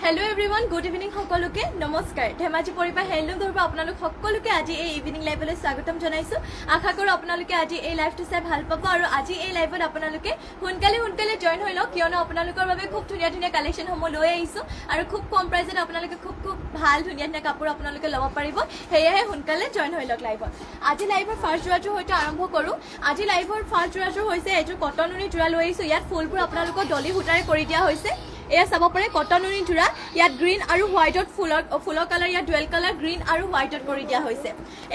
Hello everyone, good evening সকলোকে নমস্কাৰ Dhemaji পৰিবা hello ধৰবা আপোনালোক সকলোকে আজি এই ইভিনিং লাইভলৈ স্বাগতম জনাইছো আশা কৰো আপোনালোকে আজি এই লাইভটো চাই ভাল পাব আৰু আজি এই লাইভত আপোনালোকে হুনকালে জয়েন হৈ লওক কিয়নো আপোনালোকৰ বাবে খুব ধুনীয়া কালেকচন সমূহ লৈ আহিছো আৰু খুব কম প্ৰাইজত আপোনালোকে খুব ভাল ধুনীয়া কাপোৰ আপোনালোকে ল'ব পাৰিব হেয়াহে হুনকালে জয়েন হৈ লওক লাইভত আজি লাইভৰ ফাৰ্ষ্ট জোৰাটো হয়তো আৰম্ভ কৰো আজি লাইভৰ ফাৰ্ষ্ট জোৰাটো হৈছে এটো কটন উনি জোৰা লৈ আহিছো ইয়াত ফুলবোৰ আপোনালোকৰ ডলি হুটাৰে কৰি দিয়া হৈছে এয়া চাব পাৰে কটন উনি জোৰা ইয়াত গ্ৰীন আৰু হোৱাইটত ফুলৰ কালাৰ ইয়াত ডুৱেল কালাৰ গ্ৰীন আৰু হোৱাইটত কৰি দিয়া হৈছে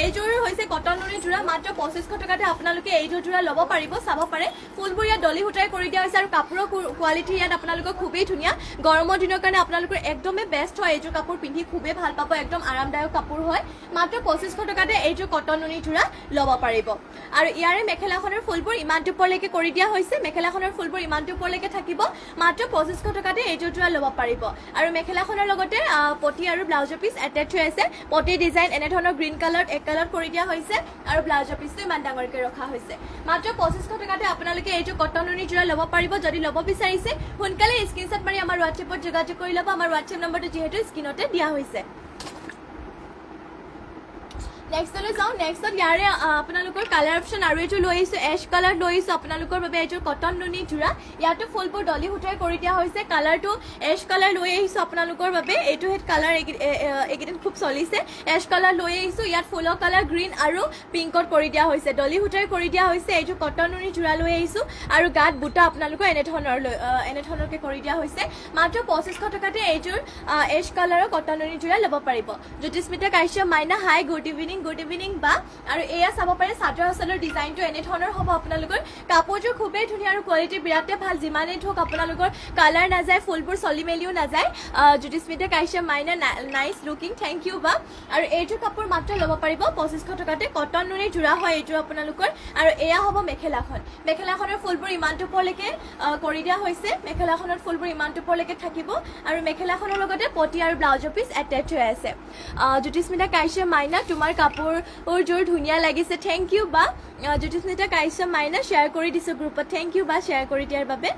এইযোৰ হৈছে কটন উনি জোৰা মাত্ৰ 2500 টকাতে আপোনালোকে এইযোৰ জোৰা ল'ব পাৰিব চাব পাৰে ফুলবোৰ ইয়াত ডলি হুটাই কৰি দিয়া হৈছে আৰু কাপোৰৰ কোৱালিটি ইয়াত আপোনালোকৰ খুবেই ধুনীয়া গৰমৰ দিনৰ কাৰণে আপোনালোকৰ একদমে বেষ্ট হয় এইযোৰ কাপোৰ পিন্ধি খুবেই ভাল পাব একদম আৰামদায়ক কাপোৰ হয় মাত্ৰ 2500 টকাতে এইযোৰ কটন উনি জোৰা ল'ব পাৰিব আৰু ইয়াৰে মেখেলাখনৰ ফুলবোৰ ইমান দুপৰলৈকে কৰি দিয়া হৈছে মেখেলাখনৰ ফুলবোৰ ইমান দুপৰলৈকে থাকিব মাত্ৰ 2500 টকাতে এইযোৰ জোৰা ল'ব পাৰিব আৰু মেখেলাখনৰ লগতে পটি আৰু ব্লাউজৰ পিস এটাচ হৈ আছে পটি ডিজাইন এনে ধৰণৰ গ্ৰীন কালাৰ এক কালাৰ কৰি দিয়া হৈছে আৰু ব্লাউজৰ পিসটো ইমান ডাঙৰকৈ ৰখা হৈছে মাত্ৰ 2500 টকাতে আপোনালোকে এইযোৰ কটন উনি জোৰা ল'ব পাৰিব যদি ল'ব বিচাৰিছে সোনকালে স্ক্ৰিনশ্বট মাৰি আমাৰ WhatsApp-ত যোগাযোগ কৰি ল'ব আমাৰ WhatsApp নম্বৰটো যিহেতু স্ক্ৰিনতে দিয়া হৈছে Next লৈ যাও নেক্সট ইয়াৰে আপোনালোকৰ কালাৰ অপচন আৰু এটো লৈ আহিছো এশ কালাৰ লৈ আহিছো আপোনালোকৰ বাবে এটো কটন নুনি জোৰা ইয়াটো ফুলবোৰ ডলি হুটাই কৰি দিয়া হৈছে কালাৰটো এশ কালাৰ লৈ আহিছো আপোনালোকৰ বাবে এটো হেড কালাৰ একিদিন খুব চলিছে এশ কালাৰ লৈ আহিছো ইয়াত ফুলৰ কালাৰ গ্ৰীন আৰু পিংকত কৰি দিয়া হৈছে ডলি হুটাই কৰি দিয়া হৈছে এটো কটন নুনি জোৰা লৈ আহিছো আৰু গাত বুটা আপোনালোকৰ এনে ধৰণৰকৈ কৰি দিয়া হৈছে মাত্ৰ 2500 টকাতে এইযোৰ এশ কালাৰৰ কটন নুনি জোৰা ল'ব পাৰিব জ্যোতিস্মিতা কাশ্যপ মাইনা হাই গুড ইভিনিং বা আৰু এয়া চাব পাৰে চাদৰ আচলৰ ডিজাইনটো এনে ধৰণৰ হ'ব আপোনালোকৰ কাপোৰযোৰ খুবেই ধুনীয়া আৰু কোৱালিটি বিৰাটে ভাল যিমানে ধক আপোনালোকৰ কালাৰ নাযায় ফুলবোৰ চলি মেলিও নাযায় জ্যোতিস্মিতা কাশ্যপ মাইনা নাইস লুকিং থ্যাংক ইউ বা আৰু এইটো কাপোৰ মাত্ৰ ল'ব পাৰিব 2500 টকাতে কটন নুনি জোৰা হয় এইটো আপোনালোকৰ আৰু এয়া হ'ব মেখেলাখনৰ ফুলবোৰ ইমান দুপৰলৈকে কৰি দিয়া হৈছে মেখেলাখনৰ ফুলবোৰ ইমান দুপৰলৈকে থাকিব আৰু মেখেলাখনৰ লগতে পটি আৰু ব্লাউজৰ পিস এটাচ হৈ আছে জ্যোতিস্মিতা কাশ্যপ মাইনা তোমাৰ কাপোৰযোৰ ধুনীয়া লাগিছে থ্যাংক ইউ বা জ্যোতিস্মিতা কাশ্যপ মাইনা শ্বেয়াৰ কৰি দিছো গ্ৰুপত থ্যাংক ইউ বা শ্বেয়াৰ কৰি দিয়াৰ বাবে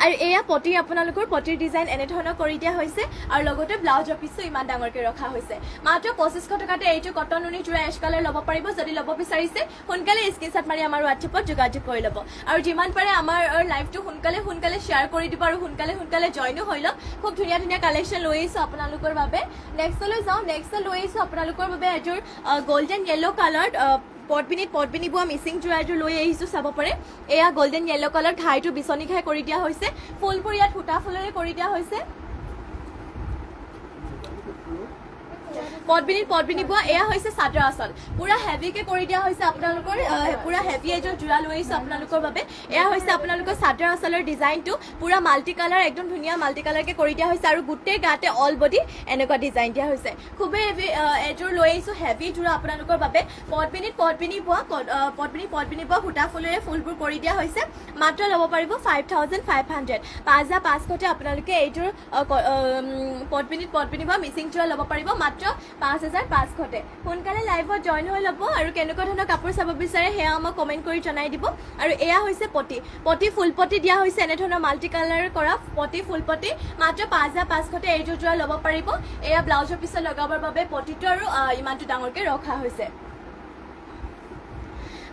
আৰু এয়া পটি আপোনালোকৰ পটিৰ ডিজাইন এনে ধৰণৰ কৰি দিয়া হৈছে আৰু লগতে ব্লাউজৰ পিসটো ইমান ডাঙৰকৈ ৰখা হৈছে মাত্ৰ 2500 টকাতে এইটো কটন উনি জোৰা এশ কালাৰ ল'ব পাৰিব যদি ল'ব বিচাৰিছে সোনকালে স্ক্ৰিনশ্বট মাৰি আমাৰ WhatsApp-ত যোগাযোগ কৰি ল'ব আৰু যিমান পাৰে আমাৰ লাইভটো সোনকালে শ্বেয়াৰ কৰি দিব আৰু সোনকালে জইনো হৈ লওক খুব ধুনীয়া কালেকচন লৈ আহিছো আপোনালোকৰ বাবে নেক্সট লৈ যাও নেক্সট লৈ আহিছো আপোনালোকৰ বাবে এযোৰ গোল্ডেন য়েলো কালাৰ পটবিনি বোৱা মিচিং জোৰাযোৰ লৈ আহিছো চাব পাৰে এয়া গোল্ডেন য়েলো কালাৰ ঘাইটো বিচনি ঘাই কৰি দিয়া হৈছে ফুলবোৰ ইয়াত ফুটা ফুলেৰে কৰি দিয়া হৈছে পটবিনি বোৱা এয়া হৈছে চাদৰ আচল পুৰা হেভিকে কৰি দিয়া হৈছে আপোনালোকৰ পুৰা হেভি এযোৰ জোৰা লৈ আহিছো আপোনালোকৰ বাবে এয়া হৈছে আপোনালোকৰ চাদৰ আচলৰ ডিজাইনটো পুৰা মাল্টি কালাৰ একদম ধুনীয়া মাল্টি কালাৰকে কৰি দিয়া হৈছে আৰু গোটেই গাতে অল বডি এনেকুৱা ডিজাইন দিয়া হৈছে খুবেই হেভি এযোৰ লৈ আহিছো হেভি জোৰা আপোনালোকৰ বাবে পটবিনি বোৱা ফুটা ফুলেৰে ফুলবোৰ কৰি দিয়া হৈছে মাত্ৰ ল'ব পাৰিব 5500 5500তে আপোনালোকে এইযোৰ পটবিনি বোৱা মিচিং জোৰা ল'ব পাৰিব মাত্ৰ 5500তে সোনকালে লাইভত জইন হৈ ল'ব আৰু কেনেকুৱা ধৰণৰ কাপোৰ চাব বিচাৰে সেয়া আমাক কমেণ্ট কৰি জনাই দিব আৰু এয়া হৈছে পটি ফুলপটি দিয়া হৈছে এনে ধৰণৰ মাল্টি কালাৰ কৰা পটি ফুলপটি মাত্ৰ 5500তে এইযোৰ জোৰা ল'ব পাৰিব এয়া ব্লাউজৰ পিছত লগাবৰ বাবে পটিটো আৰু ইমানটো ডাঙৰকৈ ৰখা হৈছে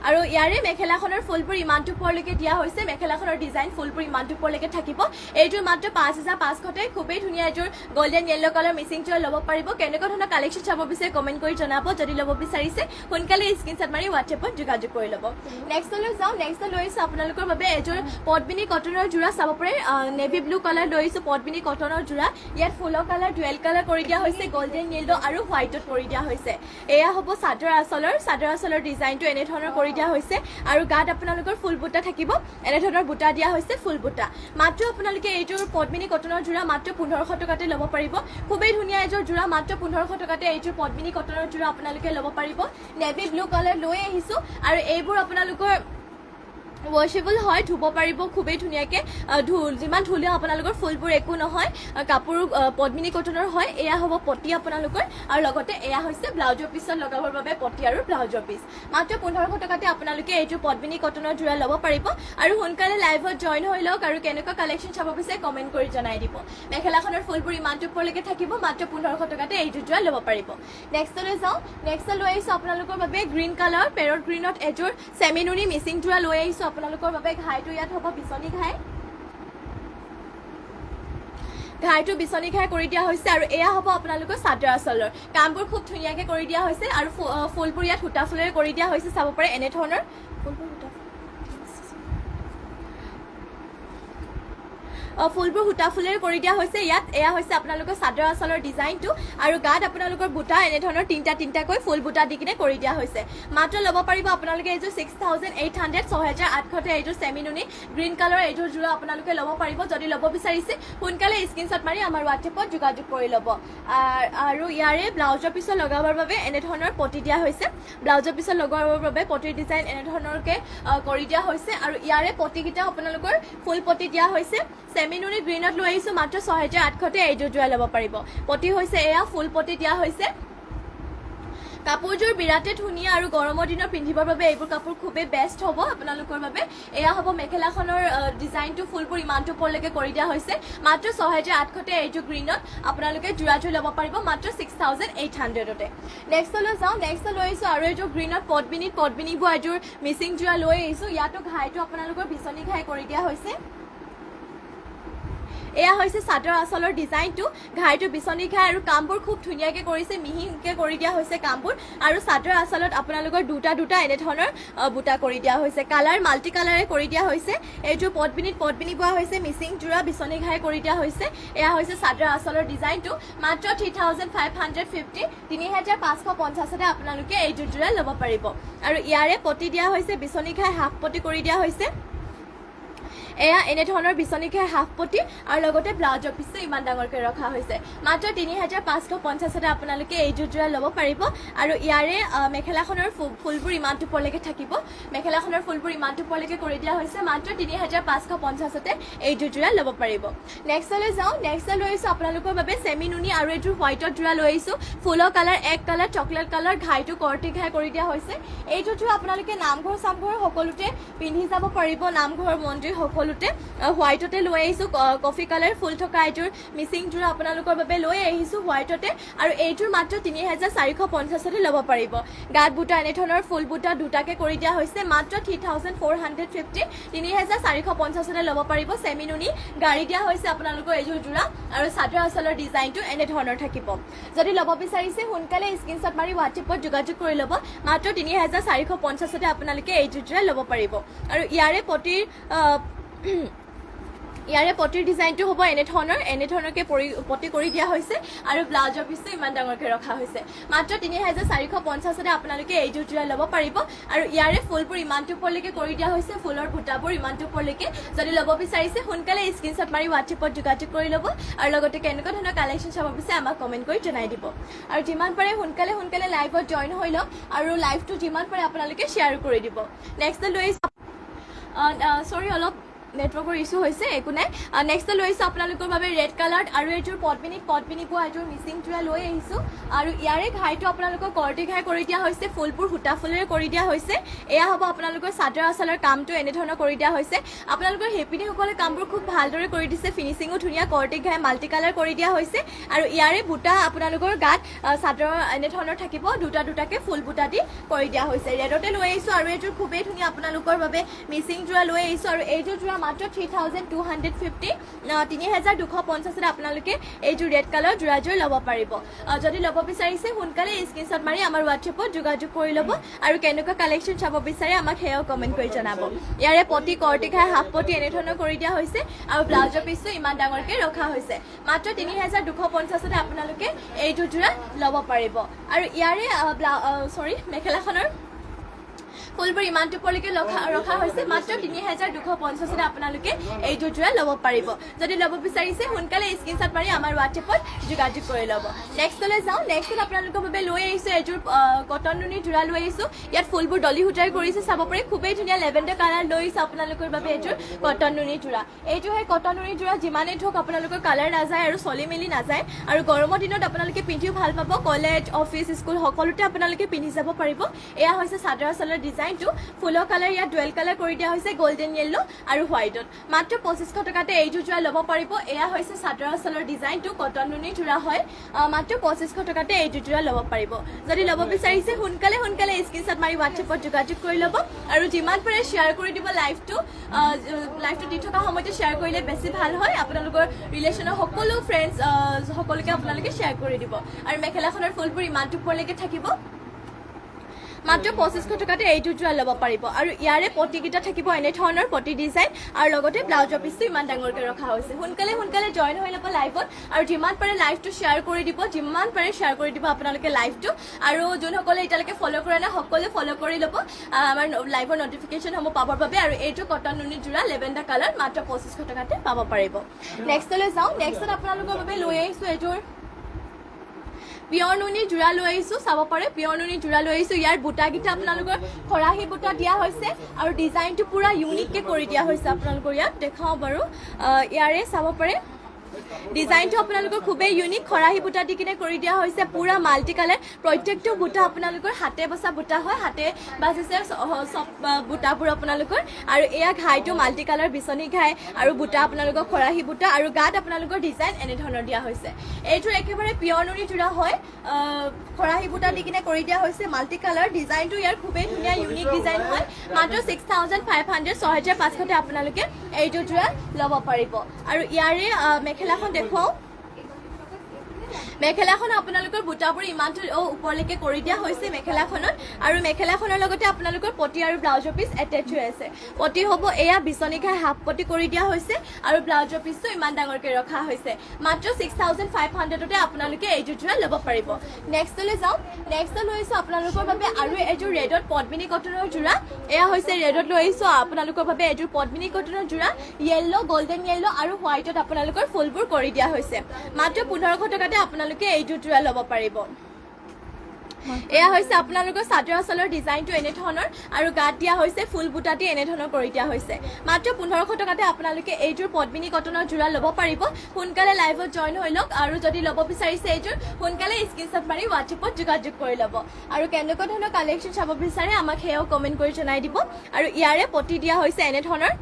আৰু ইয়াৰে মেখেলাখনৰ ফুলবোৰ ইমানটো পৰলৈকে দিয়া হৈছে মেখেলাখনৰ ডিজাইন ফুলবোৰ ইমানটো পৰলৈকে থাকিব এইযোৰ মাত্ৰ 5500তে খুবেই ধুনীয়া এযোৰ গোল্ডেন য়েলো কালাৰ মিচিং জোৰা ল'ব পাৰিব কেনেকুৱা ধৰণৰ কালেকচন চাব বিচাৰে কমেণ্ট কৰি জনাব যদি ল'ব বিচাৰিছে সোনকালে স্ক্ৰিনশ্বট মাৰি WhatsApp-ত যোগাযোগ কৰি ল'ব নেক্সট লৈ যাওঁ নেক্সট লৈ আহিছো আপোনালোকৰ বাবে এযোৰ পটবিনি কটনৰ জোৰা চাব পাৰে নেভি ব্লু কালাৰ লৈ আহিছো পটবিনি কটনৰ জোৰা ইয়াত ফুলৰ কালাৰ ডুৱেল কালাৰ কৰি দিয়া হৈছে গোল্ডেন য়েলো আৰু হোৱাইটত কৰি দিয়া হৈছে এয়া হ'ব চাদৰ আচলৰ ডিজাইনটো এনে ধৰণৰ কৰি দিয়া হৈছে আৰু গাত আপোনালোকৰ ফুল বুটা থাকিব এনে ধৰণৰ বুটা দিয়া হৈছে ফুল বুটা মাত্ৰ আপোনালোকে এইযোৰ পটবিনি কটনৰ জোৰা মাত্ৰ 1500 টকাতে ল'ব পাৰিব খুবেই ধুনীয়া এযোৰ জোৰা মাত্ৰ 1500 টকাতে এইযোৰ পটবিনি কটনৰ জোৰা আপোনালোকে ল'ব পাৰিব নেভি ব্লু কালাৰ লৈ আহিছো আৰু এইবোৰ আপোনালোকৰ ৱাশেবল হয়, ধুব পাৰিব খুবেই ধুনীয়াকৈ। যিমান ধুলেও আপোনালোকৰ ফুলবোৰ একো নহয়। কাপোৰ পদ্মিনী কটনৰ হয়। এয়া হ'ব পটি আপোনালোকৰ, আৰু লগতে এয়া হৈছে ব্লাউজৰ পিছত লগাবৰ বাবে পটি আৰু ব্লাউজৰ পিচ। মাত্ৰ 1500 টকাতে আপোনালোকে এইটো পদ্মিনী কটনৰ যোৰা ল'ব পাৰিব। আৰু সোনকালে লাইভত জইন হৈ লওক, আৰু কেনেকুৱা কালেকশ্যন চাব বিচাৰে কমেণ্ট কৰি জনাই দিব। মেখেলাখনৰ ফুলবোৰ ইমানটো ওপৰলৈকে থাকিব, মাত্ৰ 1500 টকাতে এইটো যোৰা ল'ব পাৰিব। নেক্সটলৈ যাওঁ। নেক্সট লৈ আহিছোঁ আপোনালোকৰ বাবে গ্ৰীণ কালাৰ, পেৰট গ্ৰীণত এযোৰ চেমিনুনি মিচিং যোৰা লৈ আহিছোঁ আপোনালোকৰ বাবে। ঘাইটো ইয়াত হ'ব বিচনী ঘাই, ঘাইটো বিচনী ঘাই কৰি দিয়া হৈছে। আৰু এয়া হ'ব আপোনালোকৰ চাদৰ আঁচলৰ কামবোৰ খুব ধুনীয়াকৈ কৰি দিয়া হৈছে। আৰু ফুলবোৰ ইয়াত সূতা ফুলেৰে কৰি দিয়া হৈছে, চাব পাৰে এনেধৰণৰ ফুলবোৰ সূতা ফুলেৰে কৰি দিয়া হৈছে ইয়াত। এয়া হৈছে আপোনালোকৰ চাদৰ আঁচলৰ ডিজাইনটো, আৰু গাত আপোনালোকৰ বুটা এনেধৰণৰ তিনিটাকৈ ফুল বুটা দি কিনে কৰি দিয়া হৈছে। মাত্ৰ ল'ব পাৰিব আপোনালোকে এইযোৰ 6800, 6800 এইযোৰ চেমিনুনি গ্ৰীণ কালাৰ এইযোৰ যোৰা আপোনালোকে ল'ব পাৰিব। যদি ল'ব বিচাৰিছে সোনকালে স্ক্ৰীনশ্বট মাৰি আমাৰ হোৱাটছএপত যোগাযোগ কৰি ল'ব। আৰু ইয়াৰে ব্লাউজৰ পিছত লগাবৰ বাবে এনেধৰণৰ পটি দিয়া হৈছে। ব্লাউজৰ পিছত লগাবৰ বাবে পটিৰ ডিজাইন এনেধৰণৰকৈ কৰি দিয়া হৈছে। আৰু ইয়াৰে পটিকেইটা আপোনালোকৰ ফুল পটি দিয়া হৈছে। চেমিনুনি গ্ৰীণত লৈ আহিছোঁ, মাত্ৰ 6800 এইযোৰ যোৰা ল'ব পাৰিব। পটি হৈছে এয়া ফুল পটি দিয়া হৈছে। কাপোৰযোৰ বিৰাটেই ধুনীয়া, আৰু গৰমৰ দিনত পিন্ধিবৰ বাবে এইবোৰ কাপোৰ খুবেই বেষ্ট হ'ব আপোনালোকৰ বাবে। এয়া হ'ব মেখেলাখনৰ ডিজাইনটো, ফুলবোৰ ইমানটো ওপৰলৈকে কৰি দিয়া হৈছে। মাত্ৰ 6800 এইযোৰ গ্ৰীণত আপোনালোকে যোৰাযোৰ ল'ব পাৰিব, মাত্ৰ 6800তে। নেক্সটলৈ যাওঁ। নেক্সট লৈ আহিছোঁ আৰু এইযোৰ গ্ৰীণত পদ্মিনীবোৰ এযোৰ মিচিং যোৰা লৈ আহিছোঁ। ইয়াতো ঘাইটো আপোনালোকৰ বিচনী ঘাই কৰি দিয়া হৈছে। এয়া হৈছে চাদৰ আঁচলৰ ডিজাইনটো, ঘাইটো বিচনী ঘাই, আৰু কামবোৰ খুব ধুনীয়াকৈ কৰিছে, মিহিকৈ কৰি দিয়া হৈছে কামবোৰ। আৰু চাদৰ আঁচলত আপোনালোকৰ দুটা এনেধৰণৰ বুটা কৰি দিয়া হৈছে। কালাৰ মাল্টি কালাৰে কৰি দিয়া হৈছে। এইযোৰ পদ্মিনী বোৱা হৈছে, মিচিং যোৰা বিচনী ঘাই কৰি দিয়া হৈছে। এয়া হৈছে চাদৰ আঁচলৰ ডিজাইনটো, মাত্ৰ 3550, 3550তে আপোনালোকে এইযোৰ যোৰা ল'ব পাৰিব। আৰু ইয়াৰে পটি দিয়া হৈছে বিচনী ঘাই, হাফ পটি কৰি দিয়া হৈছে। এয়া এনেধৰণৰ বিচনী ঘাই হাফ পটি, আৰু লগতে ব্লাউজৰ পিচটো ইমান ডাঙৰকৈ ৰখা হৈছে। মাত্ৰ 3550তে আপোনালোকে এইযোৰ যোৰা ল'ব পাৰিব। আৰু ইয়াৰে মেখেলাখনৰ ফুলবোৰ ইমানটো ওপৰলৈকে থাকিব। মেখেলাখনৰ ফুলবোৰ ইমানটো ওপৰলৈকে কৰি দিয়া হৈছে। মাত্ৰ 3550তে এইযোৰ যোৰা ল'ব পাৰিব। নেক্সটলৈ যাওঁ। নেক্সট লৈ আহিছোঁ আপোনালোকৰ বাবে চেমিনুনি, আৰু এইযোৰ হোৱাইটত যোৰা লৈ আহিছোঁ। ফুলৰ কালাৰ, এক কালাৰ, চকলেট কালাৰ, ঘাইটো কৰ্টি ঘাই কৰি দিয়া হৈছে। এইযোৰ যোৰা আপোনালোকে নামঘৰ চামঘৰ সকলোতে পিন্ধি যাব পাৰিব, নামঘৰ মন্দিৰ সকলোতে। হোৱাইটতে লৈ আহিছোঁ, কফি কালাৰ ফুল থকা এইযোৰ মিচিং যোৰা আপোনালোকৰ বাবে লৈ আহিছোঁ হোৱাইটতে। আৰু এইযোৰ মাত্ৰ 3450তে ল'ব পাৰিব। গাত বুটা এনেধৰণৰ ফুল বুটা দুটাকৈ কৰি দিয়া হৈছে। মাত্ৰ 3450, 3450তে ল'ব পাৰিব। চেমিনুনি গাড়ী দিয়া হৈছে আপোনালোকৰ এইযোৰ যোৰা, আৰু চাদৰ আঁচলৰ ডিজাইনটো এনেধৰণৰ থাকিব। যদি ল'ব বিচাৰিছে সোনকালে স্ক্ৰীনশ্বট মাৰি হোৱাটছএপত যোগাযোগ কৰি ল'ব। মাত্ৰ 3450তে আপোনালোকে এইযোৰ যোৰা ল'ব পাৰিব। আৰু ইয়াৰে পটিৰ ডিজাইনটো হ'ব এনেধৰণৰকৈ পটি কৰি দিয়া হৈছে। আৰু ব্লাউজৰ পিচটো ইমান ডাঙৰকৈ ৰখা হৈছে। মাত্ৰ 3450তে আপোনালোকে এইযোৰ যোৰা ল'ব পাৰিব। আৰু ইয়াৰে ফুলবোৰ ইমানটো ওপৰলৈকে কৰি দিয়া হৈছে, ফুলৰ বুটাবোৰ ইমানটো ওপৰলৈকে। যদি ল'ব বিচাৰিছে সোনকালে স্ক্ৰীনশ্বট মাৰি হোৱাটছএপত যোগাযোগ কৰি ল'ব। আৰু লগতে কেনেকুৱা ধৰণৰ কালেকশ্যন চাব বিচাৰে আমাক কমেণ্ট কৰি জনাই দিব। আৰু যিমান পাৰে সোনকালে লাইভত জইন হৈ লওক, আৰু লাইভটো যিমান পাৰে আপোনালোকে শ্বেয়াৰো কৰি দিব। নেক্সট লৈ আহিছোঁ, অলপ নেটৱৰ্কৰ ইছ্যু হৈছে, একো নাই। নেক্সট লৈ আহিছোঁ আপোনালোকৰ বাবে ৰেড কালাৰ, আৰু এইযোৰ পদ্মিনী পোৱা এযোৰ মিচিং যোৰা লৈ আহিছোঁ। আৰু ইয়াৰে ঘাইটো আপোনালোকৰ কৰ্টি ঘাই কৰি দিয়া হৈছে, ফুলবোৰ সূতা ফুলেৰে কৰি দিয়া হৈছে। এয়া হ'ব আপোনালোকৰ চাদৰ আঁচলৰ কামটো এনেধৰণৰ কৰি দিয়া হৈছে। আপোনালোকৰ শিপিনীসকলে কামবোৰ খুব ভালদৰে কৰি দিছে, ফিনিচিঙো ধুনীয়া, কৰ্টি ঘাই মাল্টি কালাৰ কৰি দিয়া হৈছে। আৰু ইয়াৰে বুটা আপোনালোকৰ গাত চাদৰ এনেধৰণৰ থাকিব, দুটাকৈ ফুল বুটা দি কৰি দিয়া হৈছে। ৰেডতে লৈ আহিছোঁ, আৰু এইযোৰ খুবেই ধুনীয়া আপোনালোকৰ বাবে মিচিং যোৰা লৈ আহিছোঁ। আৰু এইযোৰ যোৰা মাত্ৰ 3250, 3250তে আপোনালোকে এইযোৰ ৰেড কালাৰ যোৰাযোৰ ল'ব পাৰিব। যদি ল'ব বিচাৰিছে সোনকালে স্ক্ৰীনশ্বট মাৰি আমাৰ হোৱাটছএপত যোগাযোগ কৰি ল'ব। আৰু কেনেকুৱা কালেকশ্যন চাব বিচাৰে আমাক সেয়াও কমেণ্ট কৰি জনাব। ইয়াৰে পটি কৰ্টি ঘাই হাফ পটি এনেধৰণৰ কৰি দিয়া হৈছে। আৰু ব্লাউজৰ পিচটো ইমান ডাঙৰকৈ ৰখা হৈছে। মাত্ৰ 3250তে আপোনালোকে এইযোৰ যোৰা ল'ব পাৰিব। আৰু ইয়াৰে মেখেলাখনৰ ফুলবোৰ ইমানটো পৰলৈকে ৰখা হৈছে মাত্ৰ ৩,২৫০ আপোনালোকে এইটো জোৰা ল'ব পাৰিব যদি ল'ব বিচাৰিছে সোনকালে স্ক্ৰীনশ্বট মাৰি আমাৰ হোৱাটছএপত যোগাযোগ কৰি ল'ব নেক্সটলৈ যাওঁ নেক্সট আপোনালোকৰ বাবে লৈ আহিছোঁ এযোৰ কটন নুনি জোৰা লৈ আহিছোঁ ইয়াত ফুলবোৰ ডলি সূতাৰে কৰিছে চাব পাৰি খুবেই ধুনীয়া লেভেণ্ডাৰ কালাৰ লৈ আহিছোঁ আপোনালোকৰ বাবে এযোৰ কটন নুনি জোৰা এইটো হয় কটন নুনি জোৰা যিমানেই ধৰক আপোনালোকৰ কালাৰ নাযায় আৰু চলি মেলি নাযায় আৰু গৰমৰ দিনত আপোনালোকে পিন্ধিও ভাল পাব কলেজ অফিচ স্কুল সকলোতে আপোনালোকে পিন্ধি যাব পাৰিব এয়া হৈছে চাদৰ আঁচলৰ ডিজাইনটো ফুলৰ কালাৰ ইয়াত ডুৱেল কালাৰ কৰি দিয়া হৈছে গোল্ডেন য়েল্লো আৰু হোৱাইটত মাত্ৰ 2500 টকাতে এইযোৰ জোৰা ল'ব পাৰিব এয়া হৈছে চাদৰ আঁচলৰ ডিজাইনটো কটন নুনি জোৰা হয় মাত্ৰ 2500 টকাতে এইযোৰ জোৰা ল'ব পাৰিব যদি ল'ব বিচাৰিছে সোনকালে স্ক্ৰীনশ্বট মাৰি হোৱাটছএপত যোগাযোগ কৰি ল'ব আৰু যিমান পাৰে শ্বেয়াৰ কৰি দিব লাইভটো দি থকা সময়তে শ্বেয়াৰ কৰিলে বেছি ভাল হয় আপোনালোকৰ ৰিলেশ্যনৰ সকলো ফ্ৰেণ্ডছ সকলোকে আপোনালোকে শ্বেয়াৰ কৰি দিব আৰু মেখেলাখনৰ ফুলবোৰ ইমানটো ওপৰলৈকে থাকিব মাত্ৰ 2500 টকাতে এইটো জোৰা ল'ব পাৰিব আৰু ইয়াৰে পটিকেইটা থাকিব এনে ধৰণৰ পটি ডিজাইন আৰু লগতে ব্লাউজৰ পিচটো ইমান ডাঙৰকৈ ৰখা হৈছে সোনকালে জইন হৈ ল'ব লাইভত আৰু যিমান পাৰে লাইভটো শ্বেয়াৰ কৰি দিব আপোনালোকে লাইভটো আৰু যোনসকলে এতিয়ালৈকে ফ'ল' কৰা নাই সকলোৱে ফ'ল' কৰি ল'ব আমাৰ লাইভৰ নটিফিকেশ্যনসমূহ পাবৰ বাবে আৰু এইটো কটন নুনি জোৰা লেভেণ্ডাৰ কালাৰ মাত্ৰ 2500 টকাতে পাব পাৰিব নেক্সটলৈ যাওঁ নেক্সটত আপোনালোকৰ বাবে লৈ আহিছোঁ এযোৰ পিয়ৰ নুনি জোৰা লৈ আহিছোঁ চাব পাৰে পিয়ৰ নুনি জোৰা লৈ আহিছোঁ ইয়াৰ বুটাকেইটা আপোনালোকৰ খৰাহী বুটা দিয়া হৈছে আৰু ডিজাইনটো পুৰা ইউনিককৈ কৰি দিয়া হৈছে আপোনালোকৰ ইয়াত দেখাওঁ বাৰু ইয়াৰে চাব পাৰে ডিজাইনটো আপোনালোকৰ খুবেই ইউনিক খৰাহী বুটা দি কিনে কৰি দিয়া হৈছে পুৰা মাল্টি কালাৰ প্ৰত্যেকটো বুটা আপোনালোকৰ হাতে বচা বুটা হয় হাতে বাচিছে চব বুটাবোৰ আপোনালোকৰ আৰু এয়া ঘাইটো মাল্টি কালাৰ বিচনী ঘাই আৰু বুটা আপোনালোকৰ খৰাহী বুটা আৰু গাত আপোনালোকৰ ডিজাইন এনেধৰণৰ দিয়া হৈছে এইটো একেবাৰে পিয়ৰ নুনি জোৰা হয় খৰাহী বুটা দি কিনে কৰি দিয়া হৈছে মাল্টি কালাৰ ডিজাইনটো ইয়াৰ খুবেই ধুনীয়া ইউনিক ডিজাইন হয় মাত্ৰ 6500 6500 আপোনালোকে এইটো জোৰা ল'ব পাৰিব আৰু ইয়াৰে মেখেলাখন দেখুৱাওঁ মেখেলাখন আপোনালোকৰ বুটাবোৰ ইমানটো ওপৰলৈকে কৰি দিয়া হৈছে মেখেলাখনত আৰু মেখেলাখনৰ লগতে আপোনালোকৰ পটি আৰু ব্লাউজৰ পিচ এটেচ হৈ আছে পটি হ'ব এয়া বিচনী ঘাই হাফ পটি কৰি দিয়া হৈছে আৰু ব্লাউজৰ পিচটো ইমান ডাঙৰকৈ ৰখা হৈছে মাত্ৰ 6500তে আপোনালোকে এইযোৰ জোৰা ল'ব পাৰিব নেক্সটলৈ যাওঁ নেক্সট লৈ আহিছোঁ আপোনালোকৰ বাবে আৰু এযোৰ ৰেডত পদ্মিনী কটনৰ জোৰা এয়া হৈছে ৰেডত লৈ আহিছোঁ আপোনালোকৰ বাবে এযোৰ পদ্মিনী কটনৰ জোৰা য়েল্লো গোল্ডেন য়েল্লো আৰু হোৱাইটত আপোনালোকৰ ফুলবোৰ কৰি দিয়া হৈছে মাত্ৰ 1500 টকাতে আপোনালোকে এইযোৰ জোৰা ল'ব পাৰিব এয়া হৈছে আপোনালোকৰ চাদৰ আঁচলৰ ডিজাইনটো এনে ধৰণৰ আৰু গাত দিয়া হৈছে ফুল বুটা দি এনে ধৰণৰ কৰি দিয়া হৈছে মাত্ৰ 1500 টকাতে আপোনালোকে এইযোৰ পদ্মিনী কটনৰ জোৰা ল'ব পাৰিব সোনকালে লাইভত জইন হৈ লওক আৰু যদি ল'ব বিচাৰিছে এইযোৰ সোনকালে স্ক্ৰীনশ্বট মাৰি হোৱাটছএপত যোগাযোগ কৰি ল'ব আৰু কেনেকুৱা ধৰণৰ কালেকশ্যন চাব বিচাৰে আমাক সেয়াও কমেণ্ট কৰি জনাই দিব আৰু ইয়াৰে পটি দিয়া হৈছে এনে ধৰণৰ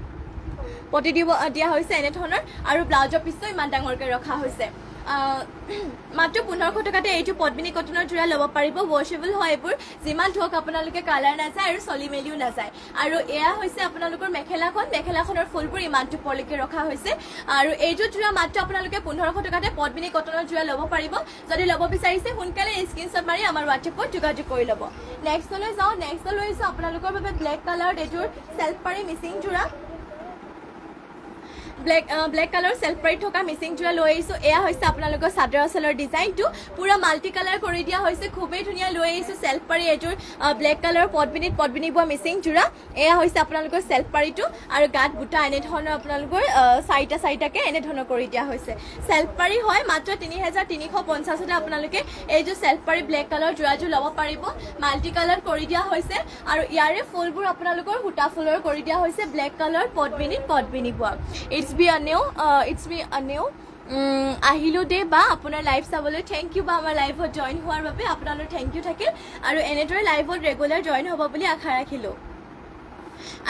আৰু ব্লাউজৰ পিচটো ইমান ডাঙৰকৈ ৰখা হৈছে মাত্ৰ 1500 টকাতে এইটো পদ্মিনী কটনৰ জোৰা ল'ব পাৰিব ৱাশেবল হয় এইবোৰ যিমান ধৰক আপোনালোকে কালাৰ নাযায় আৰু চলি মেলিও নাযায় আৰু এয়া হৈছে আপোনালোকৰ মেখেলাখনৰ ফুলবোৰ ইমানটো ওপৰলৈকে ৰখা হৈছে আৰু এইযোৰ জোৰা মাত্ৰ আপোনালোকে 1500 টকাতে পদ্মিনী কটনৰ জোৰা ল'ব পাৰিব যদি ল'ব বিচাৰিছে সোনকালে স্ক্ৰীনশ্বট মাৰি আমাৰ হোৱাটছএপত যোগাযোগ কৰি ল'ব নেক্সটলৈ যাওঁ নেক্সট লৈ আহিছোঁ আপোনালোকৰ বাবে ব্লেক কালাৰ এইযোৰ চেল্ফ পাৰি মিচিং জোৰা ব্লেক কালাৰ চেল্ফ পাৰি থকা মিচিং জোৰা লৈ আহিছোঁ এয়া হৈছে আপোনালোকৰ চাদৰ আঁচলৰ ডিজাইনটো পুৰা মাল্টি কালাৰ কৰি দিয়া হৈছে খুবেই ধুনীয়া লৈ আহিছোঁ চেল্ফ পাৰি এইযোৰ ব্লেক কালাৰ পদ্মিনী বোৱা মিচিং জোৰা এয়া হৈছে আপোনালোকৰ চেল্ফ পাৰিটো আৰু গাত বুটা এনেধৰণৰ আপোনালোকৰ চাৰিটাকৈ এনেধৰণৰ কৰি দিয়া হৈছে চেল্ফ পাৰি হয় মাত্ৰ 3350তে আপোনালোকে এইযোৰ চেল্ফ পাৰি ব্লেক কালাৰ জোৰাযোৰ ল'ব পাৰিব মাল্টি কালাৰ কৰি দিয়া হৈছে আৰু ইয়াৰে ফুলবোৰ আপোনালোকৰ সূতা ফুলৰ কৰি দিয়া হৈছে ব্লেক কালাৰ পদ্মিনী বোৱা It's me a new আহিলো দে বা আপোনাৰ লাইভ চাবলৈ থেংক ইউ বা আমাৰ লাইভত জইন হোৱাৰ বাবে আপোনালোকৰ থেংক ইউ থাকিল আৰু এনেদৰে লাইভত ৰেগুলাৰ জইন হ'ব বুলি আশা ৰাখিলোঁ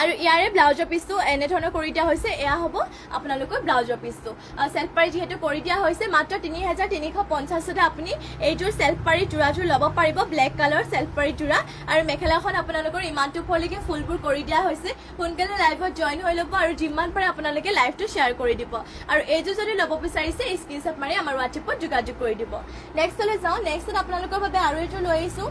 আৰু ইয়াৰে ব্লাউজৰ পিচটো এনেধৰণৰ কৰি দিয়া হৈছে এয়া হ'ব আপোনালোকৰ ব্লাউজৰ পিচটো চেল্ফ পাৰি যিহেতু কৰি দিয়া হৈছে মাত্ৰ 3350তে আপুনি এইযোৰ চেল্ফ পাৰি জোৰাযোৰ ল'ব পাৰিব ব্লেক কালাৰ চেল্ফ পাৰি জোৰা আৰু মেখেলাখন আপোনালোকৰ ইমানটো ওপৰলৈকে ফুলবোৰ কৰি দিয়া হৈছে সোনকালে লাইভত জইন হৈ ল'ব আৰু যিমান পাৰে আপোনালোকে লাইভটো শ্বেয়াৰ কৰি দিব আৰু এইযোৰ যদি ল'ব বিচাৰিছে স্ক্ৰীনশ্বট মাৰি আমাৰ হোৱাটছএপত যোগাযোগ কৰি দিব নেক্সটলৈ যাওঁ নেক্সটত আপোনালোকৰ বাবে আৰু এইযোৰ লৈ আহিছোঁ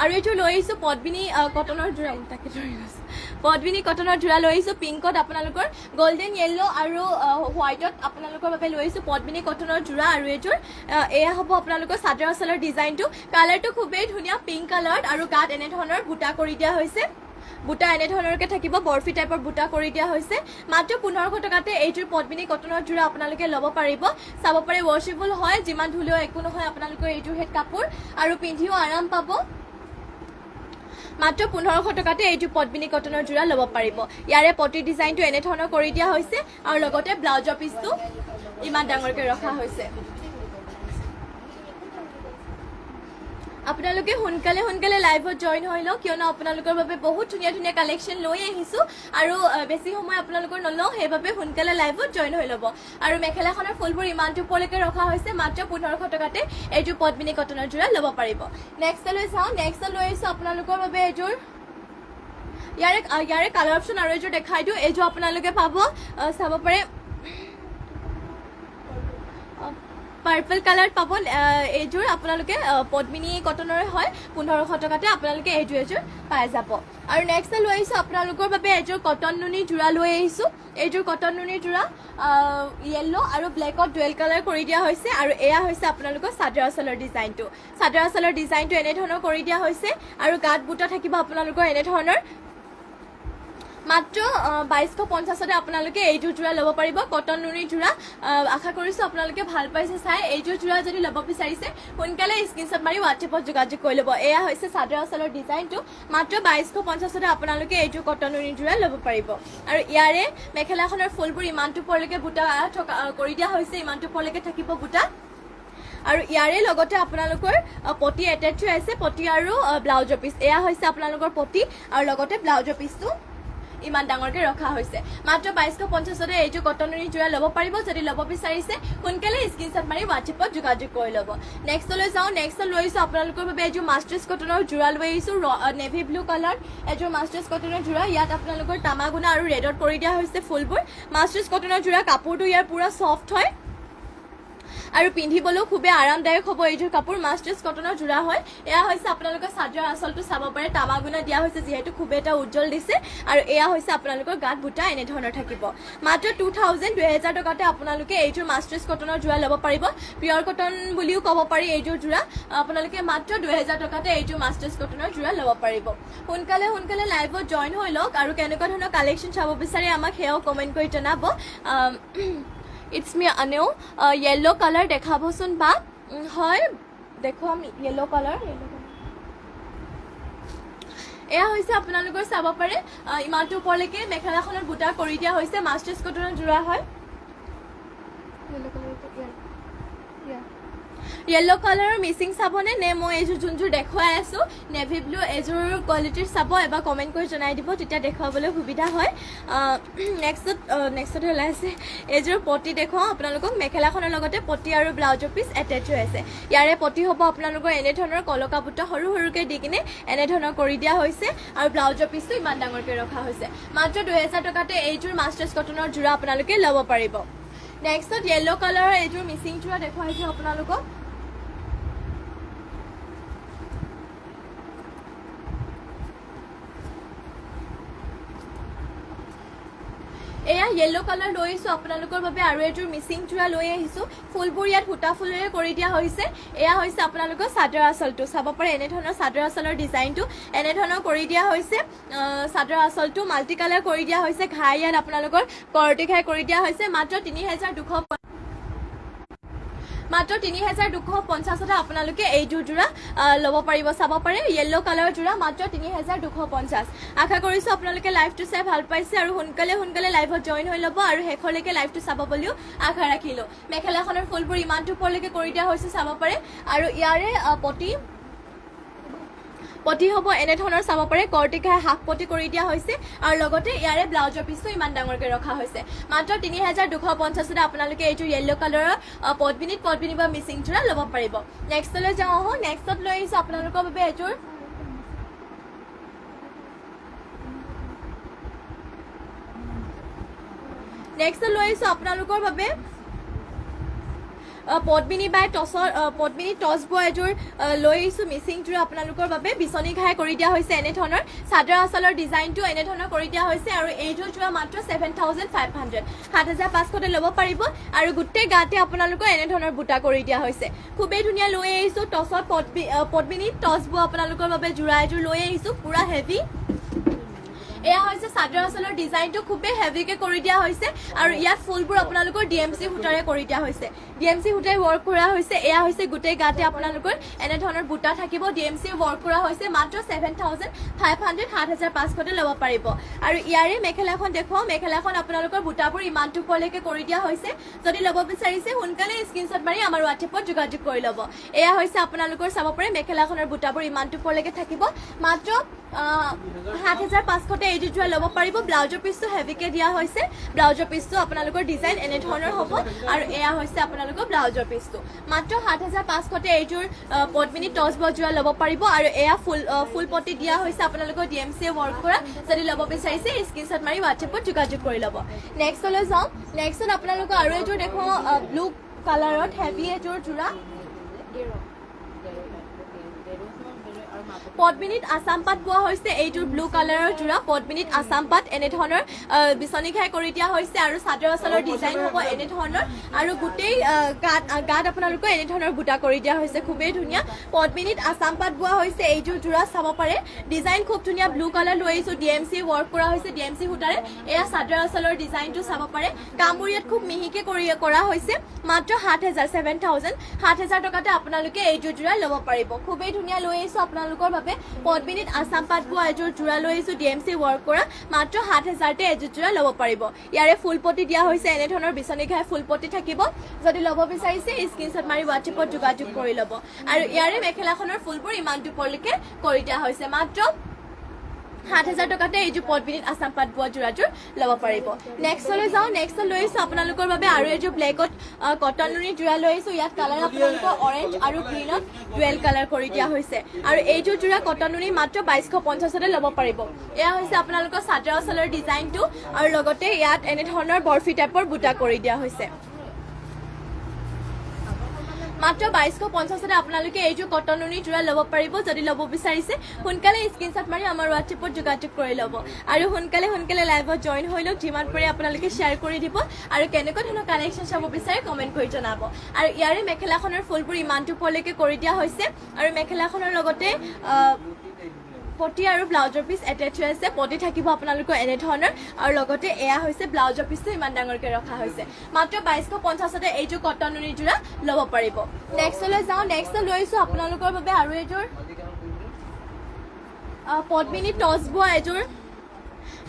আৰু এইটো লৈ আহিছোঁ পদ্মিনী কটনৰ যোৰা তাকে ধৰি গৈছোঁ পদ্মিনী কটনৰ যোৰা লৈ আহিছোঁ পিংকত আপোনালোকৰ গল্ডেন য়েল্লো আৰু হোৱাইটত আপোনালোকৰ বাবে লৈ আহিছোঁ পদ্মিনী কটনৰ যোৰা আৰু এইটোৰ এয়া হ'ব আপোনালোকৰ চাদৰ আঁচলৰ ডিজাইনটো কালাৰটো খুবেই ধুনীয়া পিংক কালাৰত আৰু গাত এনেধৰণৰ বুটা কৰি দিয়া হৈছে বুটা এনেধৰণৰকে থাকিব বৰফি টাইপৰ বুটা কৰি দিয়া হৈছে মাত্ৰ 1500 টকাতে এইটোৰ পদ্মিনী কটনৰ যোৰা আপোনালোকে ল'ব পাৰিব চাব পাৰে ৱাশেবল হয় যিমান ধুলেও একো নহয় আপোনালোকৰ এইটোৰ হেড কাপোৰ আৰু পিন্ধিও আৰাম পাব মাত্ৰ 1500 টকাতে এইটো পদ্মিনী কটনৰ যোৰা ল'ব পাৰিব ইয়াৰে পটি ডিজাইনটো এনেধৰণৰ কৰি দিয়া হৈছে আৰু লগতে ব্লাউজৰ পিচটো ইমান ডাঙৰকৈ ৰখা হৈছে আপোনালোকে সোনকালে লাইভত জইন হৈ লওক কিয়নো আপোনালোকৰ বাবে বহুত ধুনীয়া ধুনীয়া কালেকশ্যন লৈ আহিছোঁ আৰু বেছি সময় আপোনালোকৰ নলওঁ সেইবাবে সোনকালে লাইভত জইন হৈ ল'ব আৰু মেখেলাখনৰ ফুলবোৰ ইমানটো ওপৰলৈকে ৰখা হৈছে মাত্ৰ 1500 টকাতে এইটো পদ্মিনী কটনৰ যোৰা ল'ব পাৰিব নেক্সটলৈ চাওঁ নেক্সট লৈ আহিছোঁ আপোনালোকৰ বাবে এইযোৰ ইয়াৰে কালাৰ অপশ্যন আৰু এইযোৰ দেখাই দিওঁ এইযোৰ আপোনালোকে পাব চাব পাৰে পাৰ্পল কালাৰ পাব এইযোৰ আপোনালোকে পদ্মিনী কটনৰে হয় 1500 টকাতে আপোনালোকে এইযোৰ পাই যাব আৰু নেক্সট লৈ আহিছোঁ আপোনালোকৰ বাবে এইযোৰ কটন নুনি যোৰা লৈ আহিছোঁ এইযোৰ কটন নুনি যোৰা য়েল্লো আৰু ব্লেকত ডুৱেল কালাৰ কৰি দিয়া হৈছে আৰু এয়া হৈছে আপোনালোকৰ চাদৰ আঁচলৰ ডিজাইনটো এনেধৰণৰ কৰি দিয়া হৈছে আৰু গাত বুটা থাকিব আপোনালোকৰ এনেধৰণৰ মাত্ৰ 2250তে আপোনালোকে এইযোৰ যোৰা ল'ব পাৰিব কটন নুনি যোৰা আশা কৰিছোঁ আপোনালোকে ভাল পাইছে চাই এইযোৰ যোৰা যদি ল'ব বিচাৰিছে সোনকালে স্ক্ৰীনশ্বট মাৰি হোৱাটছএপত যোগাযোগ কৰি ল'ব এয়া হৈছে চাদৰ আঁচলৰ ডিজাইনটো মাত্ৰ 2250তে আপোনালোকে এইযোৰ কটন নুনি যোৰা ল'ব পাৰিব আৰু ইয়াৰে মেখেলাখনৰ ফুলবোৰ ইমানটো ওপৰলৈকে বুটা থকা কৰি দিয়া হৈছে ইমানটো ওপৰলৈকে থাকিব বুটা আৰু ইয়াৰে লগতে আপোনালোকৰ পটি এটেচ হৈ আছে পটি আৰু ব্লাউজৰ পিচ এয়া হৈছে আপোনালোকৰ পটি আৰু লগতে ব্লাউজৰ পিচটো ইমান ডাঙৰকৈ ৰখা হৈছে মাত্ৰ 2250তে এইটো কটন নুনি যোৰা ল'ব পাৰিব যদি ল'ব বিচাৰিছে সোনকালে স্ক্ৰীনশ্বট মাৰি হোৱাটছএপত যোগাযোগ কৰি ল'ব নেক্সটলৈ যাওঁ নেক্সট লৈ আহিছোঁ আপোনালোকৰ বাবে এইযোৰ মাষ্টাৰ্ছ কটনৰ যোৰা লৈ আহিছোঁ নেভি ব্লু কালাৰ এইযোৰ মাষ্টাৰ্ছ কটনৰ যোৰা ইয়াত আপোনালোকৰ তামাগুনা আৰু ৰেডত কৰি দিয়া হৈছে ফুলবোৰ মাষ্টাৰ্ছ কটনৰ যোৰা কাপোৰটো ইয়াৰ পুৰা ছফ্ট হয় আৰু পিন্ধিবলৈও খুবেই আৰামদায়ক হ'ব এইযোৰ কাপোৰ মাষ্টাৰ্ছ কটনৰ যোৰা হয় এয়া হৈছে আপোনালোকৰ চাদৰ আঁচলটো চাব পাৰে তামাগুনা দিয়া হৈছে যিহেতু খুব এটা উজ্জ্বল দিছে আৰু এয়া হৈছে আপোনালোকৰ গাত বুটা এনেধৰণৰ থাকিব মাত্ৰ 2000 টকাতে আপোনালোকে এইযোৰ মাষ্টাৰ্ছ কটনৰ যোৰা ল'ব পাৰিব পিয়ৰ কটন বুলিও ক'ব পাৰি এইযোৰ যোৰা আপোনালোকে মাত্ৰ 2000 টকাতে এইযোৰ মাষ্টাৰ্ছ কটনৰ যোৰা ল'ব পাৰিব সোনকালে লাইভত জইন হৈ লওক আৰু কেনেকুৱা ধৰণৰ কালেকশ্যন চাব বিচাৰে আমাক সেয়াও কমেণ্ট কৰি জনাব ইটছ মি আনেও য়েল্লো কালাৰ দেখাবচোন বা হয় দেখুৱাম য়েল্লো কালাৰ এয়া হৈছে আপোনালোকৰ চাব পাৰে ইমানটো ওপৰলৈকে মেখেলাখনৰ বুটা কৰি দিয়া হৈছে মাষ্টাৰ্ছ কটনৰ যোৰা হয় য়েল্লো কালাৰৰ মিচিং চাবনে নে মই এইযোৰ যোনযোৰ দেখুৱাই আছোঁ নেভি ব্লু এইযোৰ কোৱালিটিৰ চাব এবাৰ কমেণ্ট কৰি জনাই দিব তেতিয়া দেখুৱাবলৈ সুবিধা হয় নেক্সটত ওলাইছে এইযোৰ পটি দেখুৱাওঁ আপোনালোকক মেখেলাখনৰ লগতে পটি আৰু ব্লাউজৰ পিচ এটেচ হৈ আছে ইয়াৰে পটি হ'ব আপোনালোকৰ এনেধৰণৰ কলকা বুটা সৰু সৰুকৈ দি কিনে এনেধৰণৰ কৰি দিয়া হৈছে আৰু ব্লাউজৰ পিচটো ইমান ডাঙৰকৈ ৰখা হৈছে মাত্ৰ 2000 টকাতে এইযোৰ মাষ্টাৰ্ছ কটনৰ যোৰা আপোনালোকে ল'ব পাৰিব নেক্সটত য়েল্লো কালাৰৰ এইযোৰ মিচিং যোৰা দেখুৱাইছোঁ আপোনালোকক এয়া য়েল্লো কালাৰ লৈ আহিছোঁ আপোনালোকৰ বাবে আৰু এইযোৰ মিচিং যোৰা লৈ আহিছোঁ ফুলবোৰ ইয়াত সূতা ফুলেৰে কৰি দিয়া হৈছে এয়া হৈছে আপোনালোকৰ চাদৰ আঁচলটো চাব পাৰে এনেধৰণৰ চাদৰ আঁচলৰ ডিজাইনটো এনেধৰণৰ কৰি দিয়া হৈছে চাদৰ আঁচলটো মাল্টি কালাৰ কৰি দিয়া হৈছে ঘাই ইয়াত আপোনালোকৰ কৰটি ঘাই কৰি দিয়া হৈছে মাত্ৰ 3250তে আপোনালোকে এইযোৰ যোৰা ল'ব পাৰিব চাব পাৰে য়েল্লো কালাৰৰ যোৰা মাত্ৰ 3250 আশা কৰিছোঁ আপোনালোকে লাইভটো চাই ভাল পাইছে আৰু সোনকালে লাইভত জইন হৈ ল'ব আৰু শেষলৈকে লাইভটো চাব বুলিও আশা ৰাখিলোঁ মেখেলাখনৰ ফুলবোৰ ইমানটো ওপৰলৈকে কৰি দিয়া হৈছে চাব পাৰে আৰু ইয়াৰে পটি হ'ব এনেধৰণৰ চাব পাৰে কৰটি ঘাই হাফ পটি কৰি দিয়া হৈছে আৰু লগতে ইয়াৰে ব্লাউজৰ পিচটো ইমান ডাঙৰকৈ ৰখা হৈছে মাত্ৰ 3250তে আপোনালোকে এইযোৰ য়েল্লো কালাৰৰ পদ্মিনী বা মিচিং যোৰা ল'ব পাৰিব নেক্সটলৈ যাওঁ আহোঁ নেক্সটত লৈ আহিছোঁ আপোনালোকৰ বাবে এইযোৰ নেক্সট লৈ আহিছোঁ আপোনালোকৰ বাবে পদ্মিনী বাই টছৰ পদ্মিনী টছ বোৱা এযোৰ লৈ আহিছোঁ মিচিং যোৰা আপোনালোকৰ বাবে বিচনী ঘাই কৰি দিয়া হৈছে এনেধৰণৰ চাদৰ আঁচলৰ ডিজাইনটো এনেধৰণৰ কৰি দিয়া হৈছে আৰু এইযোৰ যোৰা মাত্ৰ 7,500 7,500 ল'ব পাৰিব আৰু গোটেই গাতে আপোনালোকৰ এনেধৰণৰ বুটা কৰি দিয়া হৈছে খুবেই ধুনীয়া লৈ আহিছোঁ টছত পদ্মিনী টছ বোৱা আপোনালোকৰ বাবে যোৰা এযোৰ লৈ আহিছোঁ পুৰা হেভি এয়া হৈছে চাদৰ আঁচলৰ ডিজাইনটো খুবেই হেভিকে কৰি দিয়া হৈছে আৰু ইয়াত ফুলবোৰ আপোনালোকৰ ডিএমচি সূতাৰে কৰি দিয়া হৈছে ডিএমচি সূতাৰে ৱৰ্ক কৰা হৈছে এয়া হৈছে গোটেই গাতে আপোনালোকৰ এনেধৰণৰ বুটা থাকিব ডিএমচি ৱৰ্ক কৰা হৈছে মাত্ৰ 7,500 7,500 ল'ব পাৰিব আৰু ইয়াৰে মেখেলাখন দেখুৱাও মেখেলাখন আপোনালোকৰ বুটাবোৰ ইমানটো পলৈকে কৰি দিয়া হৈছে যদি ল'ব বিচাৰিছে সোনকালে স্ক্ৰীনশ্বট মাৰি আমাৰ হোৱাটছএপত যোগাযোগ কৰি ল'ব এয়া হৈছে আপোনালোকৰ চাব পাৰে মেখেলাখনৰ বুটাবোৰ ইমানটো পলৈকে থাকিব মাত্ৰ 7,500 এইযোৰ যোৰা ল'ব পাৰিব ব্লাউজৰ পিচটো হেভিকে দিয়া হৈছে ব্লাউজৰ পিচটো আপোনালোকৰ ডিজাইন এনেধৰণৰ হ'ব আৰু এয়া হৈছে আপোনালোকৰ ব্লাউজৰ পিচটো মাত্ৰ 7,500 এইযোৰ পদ্মিনী টছ বোৱা যোৰা ল'ব পাৰিব আৰু এয়া ফুল পটি দিয়া হৈছে আপোনালোকৰ ডিএমচি ৱৰ্ক কৰা যদি ল'ব বিচাৰিছে স্ক্ৰীনশ্বট মাৰি হোৱাটছএপত যোগাযোগ কৰি ল'ব নেক্সটলৈ যাওঁ নেক্সটত আপোনালোকৰ আৰু এযোৰ দেখুৱাওঁ ব্লু কালাৰত হেভি এযোৰ যোৰা পদ্মিনীত আসাম পাট বোৱা হৈছে এইটোৰ ব্লু কালাৰৰ যোৰা পদ্মিনীত আসাম পাট এনেধৰণৰ বিচনী ঘাই কৰি দিয়া হৈছে আৰু চাদৰ আঁচলৰ ডিজাইন হ'ব এনেধৰণৰ আৰু গোটেই গাত আপোনালোকৰ এনেধৰণৰ বুটা কৰি দিয়া হৈছে খুবেই ধুনীয়া পদ্মিনীত আসাম পাট বোৱা হৈছে এইটোৰ যোৰা চাব পাৰে ডিজাইন খুব ধুনীয়া ব্লু কালাৰ লৈ আহিছোঁ ডিএমচি ৱৰ্ক কৰা হৈছে ডিএমচি সূতাৰে এয়া চাদৰ আঁচলৰ ডিজাইনটো চাব পাৰে কামবোৰ ইয়াত খুব মিহিকে কৰা হৈছে মাত্ৰ 7,000 টকাতে আপোনালোকে এইযোৰ যোৰা ল'ব পাৰিব খুবেই ধুনীয়া লৈ আহিছোঁ আপোনালোকৰ বাবে পদ্মিনীত আসাম পাট বোৱা এযোৰ যোৰা লৈ আহিছোঁ ডিএমচি ৱৰ্ক কৰা মাত্ৰ 7,000তে এযোৰ যোৰা ল'ব পাৰিব ইয়াৰে ফুলপটি দিয়া হৈছে এনেধৰণৰ বিচনী ঘাই ফুলপটি থাকিব যদি ল'ব বিচাৰিছে স্ক্ৰীনশ্বট মাৰি হোৱাটছএপত যোগাযোগ কৰি ল'ব আৰু ইয়াৰে মেখেলাখনৰ ফুলবোৰ ইমান দুপৰলৈকে কৰি দিয়া হৈছে মাত্ৰ 7,000 টকাতে এইযোৰ পদ্মিনীত আসাম পাট বোৱা যোৰাযোৰ ল'ব পাৰিব নেক্সটলৈ যাওঁ নেক্সট লৈ আহিছোঁ আপোনালোকৰ বাবে আৰু এযোৰ ব্লেকত কটন নুনি যোৰা লৈ আহিছোঁ ইয়াত কালাৰ আপোনালোকৰ অৰেঞ্জ আৰু গ্ৰীণত ডুৱেল কালাৰ কৰি দিয়া হৈছে আৰু এইযোৰ যোৰা কটন নুনি মাত্ৰ 2,250তে ল'ব পাৰিব এয়া হৈছে আপোনালোকৰ চাদৰ আঁচলৰ ডিজাইনটো আৰু লগতে ইয়াত এনেধৰণৰ বৰফি টাইপৰ বুটা কৰি দিয়া হৈছে মাত্ৰ 2,250তে আপোনালোকে এইযোৰ কটন নুনি যোৰা ল'ব পাৰিব যদি ল'ব বিচাৰিছে সোনকালে স্ক্ৰীনশ্বট মাৰি আমাৰ হোৱাটছএপত যোগাযোগ কৰি ল'ব আৰু সোনকালে লাইভত জইন হৈ লওক যিমান পাৰে আপোনালোকে শ্বেয়াৰ কৰি দিব আৰু কেনেকুৱা ধৰণৰ কালেকশ্যন চাব বিচাৰে কমেণ্ট কৰি জনাব আৰু ইয়াৰে মেখেলাখনৰ ফুলবোৰ ইমানটো পলৈকে কৰি দিয়া হৈছে আৰু মেখেলাখনৰ লগতে পটি আৰু ব্লাউজৰ পিচ এটেচ হৈ আছে পটি থাকিব আপোনালোকৰ এনেধৰণৰ আৰু লগতে এয়া হৈছে ব্লাউজৰ পিচটো ইমান ডাঙৰকৈ ৰখা হৈছে মাত্ৰ 2,250তে এইযোৰ কটন নুনি যোৰা ল'ব পাৰিব নেক্সটলৈ যাওঁ নেক্সট লৈ আহিছোঁ আপোনালোকৰ বাবে আৰু এযোৰ পদ্মিনী টছ বোৱা এযোৰ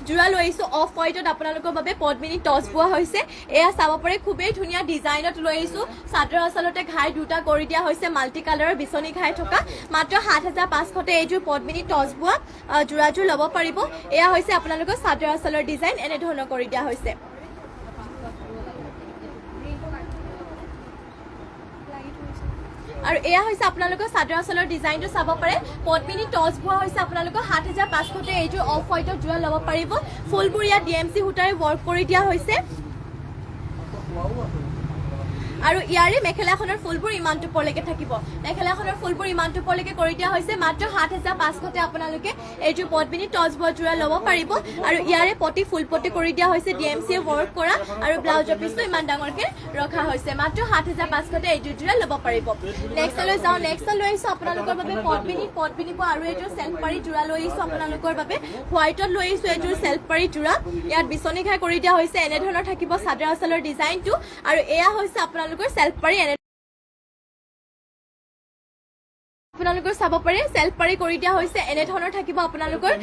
যোৰা লৈ আহিছোঁ অফ হোৱাইটত আপোনালোকৰ বাবে পদ্মিনী টছ বোৱা হৈছে এয়া চাব পাৰে খুবেই ধুনীয়া ডিজাইনত লৈ আহিছোঁ চাদৰ আঁচলতে ঘাই দুটা কৰি দিয়া হৈছে মাল্টি কালাৰৰ বিচনী ঘাই থকা মাত্ৰ 7,500তে এইযোৰ পদ্মিনী টছ বোৱা যোৰাযোৰ ল'ব পাৰিব এয়া হৈছে আপোনালোকৰ চাদৰ আঁচলৰ ডিজাইন এনেধৰণৰ কৰি দিয়া হৈছে আৰু এয়া হৈছে আপোনালোকৰ চাদৰ আঁচলৰ ডিজাইনটো চাব পাৰে পদ্মিনী টছ বোৱা হৈছে আপোনালোকৰ 7,500তে এইযোৰ অফ হোৱাইটত যোৰা ল'ব পাৰিব ফুলবোৰ ইয়াত ডিএমচি সূতাৰে ৱৰ্ক কৰি দিয়া হৈছে আৰু ইয়াৰে মেখেলাখনৰ ফুলবোৰ ইমানটো পলৈকে থাকিব মেখেলাখনৰ ফুলবোৰ ইমানটো পলৈকে কৰি দিয়া হৈছে মাত্ৰ 7,500তে আপোনালোকে এইযোৰ পদ্মিনী টছ বোৱা যোৰা ল'ব পাৰিব আৰু ইয়াৰে পটি ফুলপটি কৰি দিয়া হৈছে ডিএমচি ৱৰ্ক কৰা আৰু ব্লাউজৰ পিচটো ইমান ডাঙৰকৈ ৰখা হৈছে মাত্ৰ 7,500তে এইযোৰ যোৰা ল'ব পাৰিব নেক্সটলৈ যাওঁ নেক্সট লৈ আহিছোঁ আপোনালোকৰ বাবে পদ্মিনী বোৱা আৰু এইযোৰ চেল্ফ পাৰি যোৰা লৈ আহিছোঁ আপোনালোকৰ বাবে হোৱাইটত লৈ আহিছোঁ এইযোৰ চেল্ফ পাৰি যোৰা ইয়াত বিচনী ঘাই কৰি দিয়া হৈছে এনেধৰণৰ থাকিব চাদৰ আঁচলৰ ডিজাইনটো আৰু এয়া হৈছে আপোনালোকৰ চেল্ফ পাৰি আপোনালোকৰ চাব পাৰে চেল্ফ পাৰি কৰি দিয়া হৈছে এনেধৰণৰ থাকিব আপোনালোকৰ